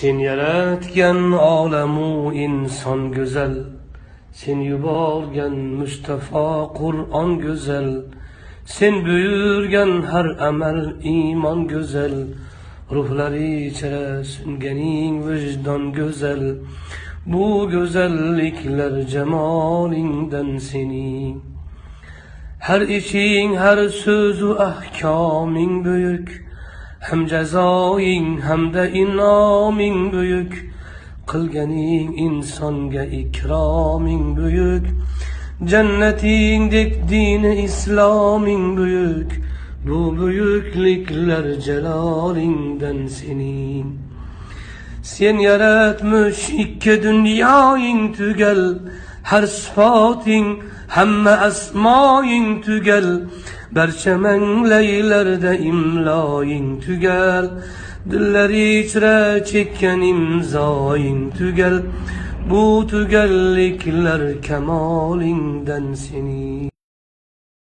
Sen yaratgan olamu inson go'zal, sen yuborgan Mustafa Qur'on go'zal, sen buyurgan har amal iymon go'zal, ruhlari ichra sunganing vijdon go'zal. Bu go'zalliklar jamolingdan sening. Har ishing, har so'zu ahkoming buyuk, ham jazoing hamda inoming buyuk. Qilganing insonga ikroming buyuk, jannatingdek dini isloming buyuk. Bu buyukliklar jalolingdan sening. Sen yaratmish ikki dunyoing tugal, har sifating hamma asmoing tugal. Barcha manglaylarda imloing tugal, dillar ichra chekkan imzoing tugal. Bu tugalliklar kamolingdan sening.